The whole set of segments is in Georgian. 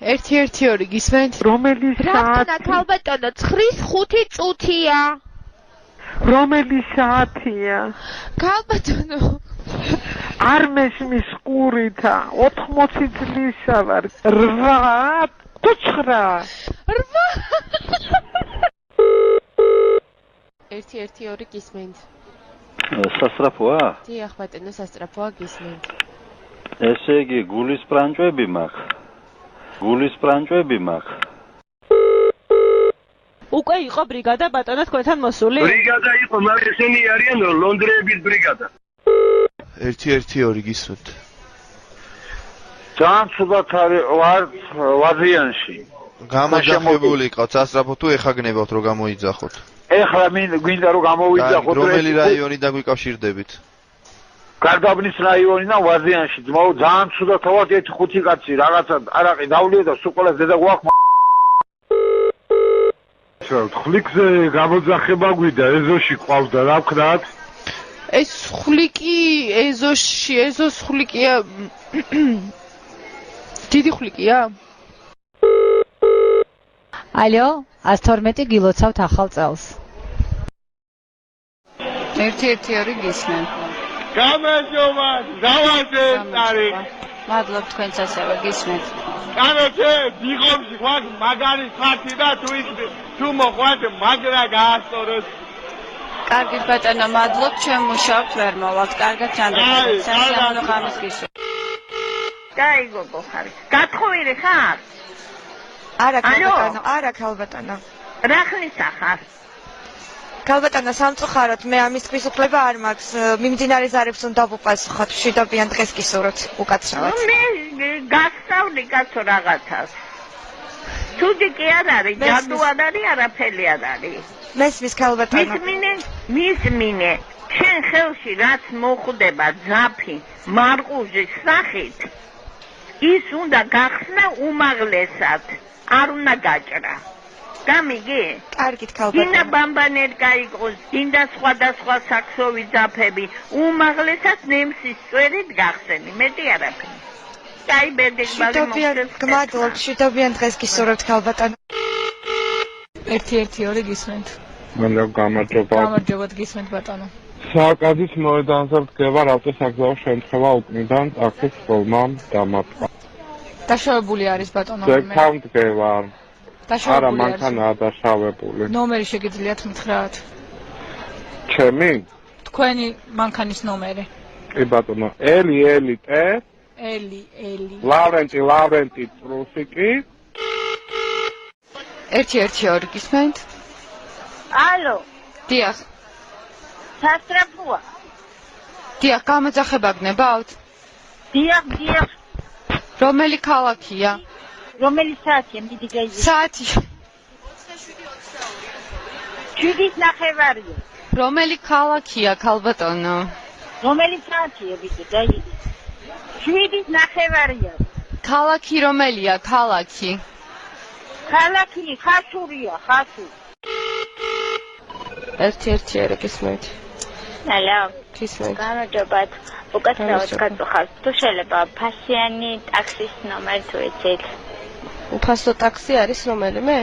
1-1-2 გისმენთ? რომელი რატონა ქალბატონო 9:05 წუთია. რომელი საათია? ქალბატონო არ მესმის ყურითა 80 წლისა ვარ 8 თუ 9 1-1-2 გისმენთ? სასწრაფოა? დიახ ბატონო სასწრაფოა გისმენთ. ესე იგი გულის პრანჭვები მაქვს. უკვე იყო ბრიგადა ბატონო თქვენთან მოსული? ბრიგადა იყო, მაგრამ ესენი არიან ლონდრეების ბრიგადა. 1-1-2 გისმენთ? ძალიან ცუდად ვარ ვაზიანში. გამოჯახებული იყავთ სასწრაფო თუ ეხა გნებავთ რომ გამოიძახოთ? ეხლა გვინდა რომ გამოვიძახოთ. რომელი რაიონიდან გვიკავშირდებით? გარდაბნის რაიონიდან ვაზიანში. ძმაო ძალიან ცუდად ვარ 1-5 კაცი რაღაცა არაყი დავლია და სულ ყველა ზედა გვაქვს. ხლიკზე გამოძახება გვიდა ეზოში ყავდა რა ვქნათ? ეს ხვლიკი ეზოს ხვლიკია. დიდი ხვლიკია? ალო 112 გილოცავთ ახალ წელს. 1-1-2 გისმენთ? გამარჯობა, დავასწარი. მადლობ თქვენც ასევე გისმენთ. კანოთე, დიღომში ხვალ მაგარი ფართი და თუ მოყვათ მაგრა გაასწოროს. კარგით ბატონო, მადლობ, ჩვენ მუშაობთ ვერ მოვალთ. კარგად ჯანდაბადეთ. სასიამოვნო ღამეს გისურვებთ. გაიგო ხარ. გათხოვილი ხარ? არა ქალბატონო, არა ქალბატონო. რა ხლისა ხარ? ქალბატონო, სამწუხაროდ მე ამის თქვის უფლება არ მაქვს. მიმდინარე ზარებს უნდა ვუპასუხოთ. მშვიდობიან დღეს გისურვებთ უკაცრავად. მე გასწავლი კაცო რაღაცას. თუდი კი არ არის, ჯადუ არ არის, არაფერი არ არის. მესმის ქალბატონო. მისმინე. შენ ხელში რაც მოხვდება ძაფი მარყუჟის სახით, ის უნდა გახსნა უმაღლესად. არ უნდა გაჭრა. გამიგი? კარგით ქალბატონო. დინა ბამბანერკა იყოს, დინა სხვადასხვა საქსოვი ძაფები, უმაღლესად ნემსის წვერით გახსენი, მეტი არაფერი. კაი ბერდეკ ბალი მოხდეს. გმადლობ, მშვიდობიან დღეს გისურვებთ ქალბატონო. 1-1-2 გისმენთ? მანდ გამარჯობა. გამარჯობათ გისმენთ ბატონო. სააკაძის მოედანზე ვდგება ავტოსაგზაო შემთხვევა უკნიდან ტაქსის ფორმამ დამატყვა. დაშავებული არის ბატონო. ზეგთან ვდგევარ. არა, დაშავებული არის. მანქანაა დაშავებული. ნომერი შეგიძლიათ მითხრათ? ჩემი? თქვენი მანქანის ნომერი. კი ბატონო, ელი ტე ელი ლავრენტი პრუსიკი 1-1-2 გისმენთ? ალო, დიახ. სასწრაფოა. დიახ, გამოძახება გნებავთ? დიახ. რომელი ქალაქია? რომელი საათია? მიდი გაიგე. საათი. 7:09. რომელი ქალაქია ქალბატონო? რომელი საათია? მიდი გაიგე. 7:09. ქალაქი რომელია? ქალაქი ხაშურია, ხაშური. 1-1-2 გისმენთ? ალო. გისმენთ? გამარჯობათ. უკაცრავად გაწუხავთ. თუ შეიძლება ფასიანი ტაქსის ნომერი თუ იცით? უფასო ტაქსი არის რომელიმე?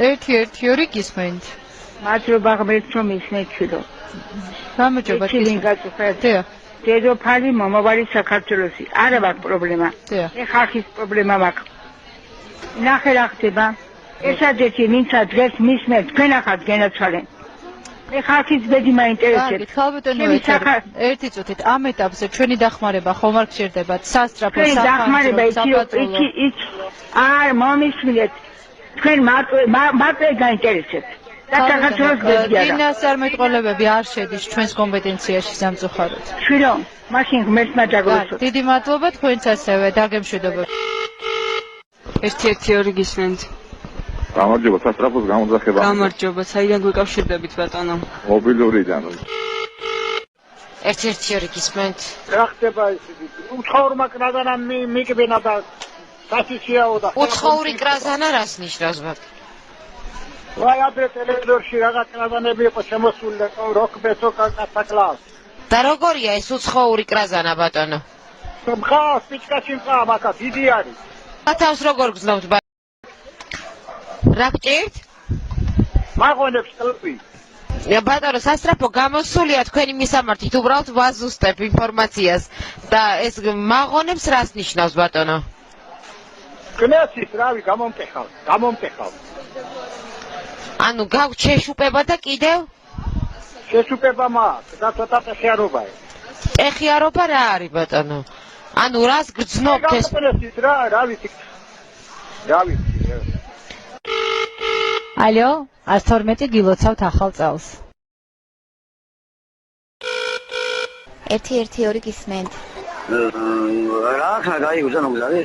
1-1-2 გისმენთ? მადლობა ღმერთს რომ ისმეჩილო. გამარჯობა გისმენთ. დედოფალი მომავალი საქართველოსი. არა მაქვს პრობლემა. მე ხალხის პრობლემა მაქვს. ნახე რა ხდება. ესადეთი ვინცა დღეს მისმენთ, თქვენ ახალ გენაცვალენ. მე ხალხის ბედი მაინტერესებს. ქალბატონო, ერთი წუთით ამ ეტაპზე ჩვენი დახმარება ხომ არ გჭირდებათ? სასწრაფო დახმარება იქ არ მომისმინეთ. თქვენ მარტო გაინტერესებთ. დინას არ მეტყოლებები არ შედის ჩვენს კომპეტენციაში სამწუხაროდ. შვილო, მაშინ ღმერთმა დაგლოცოთ. დიდი მადლობა თქვენც ასევე, დაგემშვიდობებთ. 1-1-2 გისმენთ? გამარჯობა, სასწრაფოს გამოძახება. გამარჯობა, საიდან გვიკავშირდებით ბატონო? მობილურიდან. 1-1-2 გისმენთ? რა ხდება ისეთი? უცხოურმა კრაზანამ მიგბენა და სასიციაო და უცხოური კრაზანა რას ნიშნავს ბატონო? ვაი ადრე ტელევიზორში რაღაც კრაზანები იყო შემოსული და როკბესო კაკათაკლას. და როგორია ეს უცხოური კრაზანა ბატონო? მხას პიჭკაში მყა მაგა დიდი არის. თავს როგორ გძნობთ ბა? რა გჭირთ? მაღონებს კლუბი. ბატონო, სასწრაფო გამოსულია თქვენი მისამართით, უბრალოდ ვაზუსტებ ინფორმაციას და ეს მაღონებს რას ნიშნავს ბატონო? კნესის რავი გამომტეხავ. ანუ გაგვთ შეშუპება და კიდევ? შეშუპება მაქვს და ცოტა პეხიარობაა. პეხიარობა რა არის ბატონო? ანუ რას გრძნობთ ეს? კნესის რა ვიცი. ალო, 112 გილოცავთ ახალ წელს. 112 გისმენთ. რა ხა გაიგზა ნუგზარი?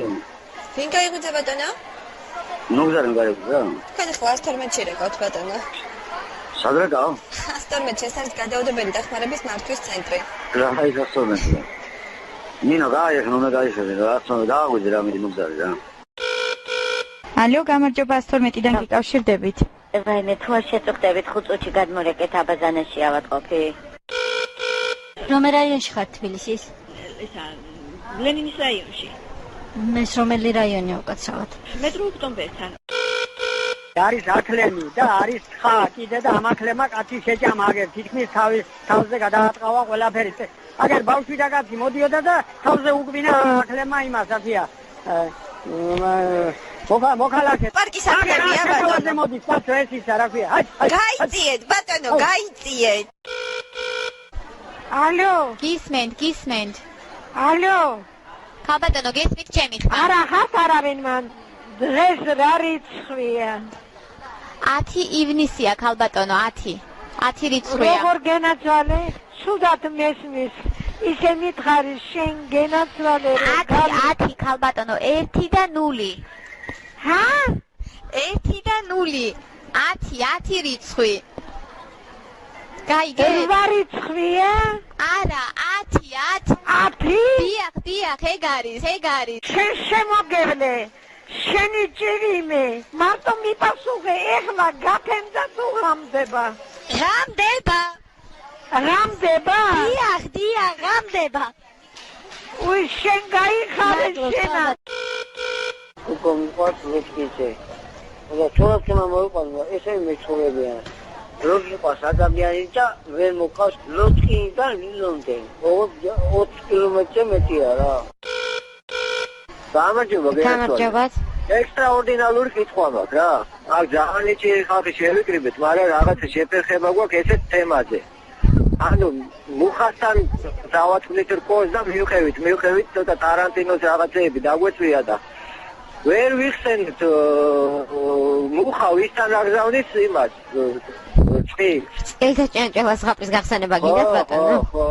ვინ გაიღვიძა ბატონო? ნუგზარი გაიგზა. თქვენ ახლა 112-ში რეკავთ ბატონო. სად რეკავ? 112-ში ეს არის გადაუდებელი დახმარების მართვის ცენტრი. რა ის 112-ია? ნინო გაიხნო უნდა გაიხსენე რა 112 დააღვიძე რა მიდი ნუგზარი რა. ალო, გამარჯობა 112-დან გიკავშირდებით. ვაიმე, თუ არ შეწუხდებით 5 წუთში გადმორეკეთ აბაზანაში ავატყოფი. რომელ რაიონში ხართ თბილისის? ლენინის რაიონში. ეს რომელი რაიონია უკაცრავად? მეტრო ოქტომბერთან. არის ათლემი და არის თხა კიდე და ამაქლემა კაცი შეჭამაგერ თითქმის თავზე გადაატყავა ყველაფერი. აგერ ბავშვი და კაცი მოდიოდა და თავზე უგბინა ამაქლემა იმას ათია. მოქალაქე პარკის ათლებია ბატონო. მოდის კაცო ეს ისა რა ქვია. გაიწიეთ ბატონო, გაიწიეთ. ალო, გისმენთ. ალო. ხალბატონო, გესმით ჩემი ხმა? არა, ხართ არავინ მან. დღეს რა რიცხვია? 10 ივნისია ხალბატონო, 10 რიცხვია. როგორ გენაცვალე? სუდად მესმის. ისე მითხარი შენ გენაცვალე რომ 10 ხალბატონო, 1 და 0. ჰა? 1 და 0. 10 რიცხვი. გაიგე? რა რიცხვია? არა, 10. 10? დიახ, ეგ არის. შენ შემოგევლე. შენი ჭირიმე. მარტო მიპასუხე, ეხლა გაფენდა თუ რამდება? რამდება? დიახ, რამდება. უი, შენ გაიხარე შენა. უკვე მიყვარს ლოცკიზე. და თორემ მოიყვანო, ესე მეცხოვებია. როგი ყავს ადამიანი და ვერ მოყავს ლოცკიდან მილონდე. 20 კილომეტრზე მეტია რა. გამარჯობა. ექსტრაორდინალური კითხვა მაქვს რა. აქ ძალიან ძლიერი ხალხი შევიკრიბეთ, მაგრამ რაღაცა შეფერხება გვაქვს ესეთ თემაზე. ანუ მუხასთან დავათვლით რკოს და მივყევით ცოტა ტარანტინოს რაღაცეები დაგვეწვია და ვერ ვიხსენით მუხა ვისთან აგზავნის იმას წილს. ელთა ჭიანჭველას ზღაპრის გახსენება გინდათ ბატონო? ხო.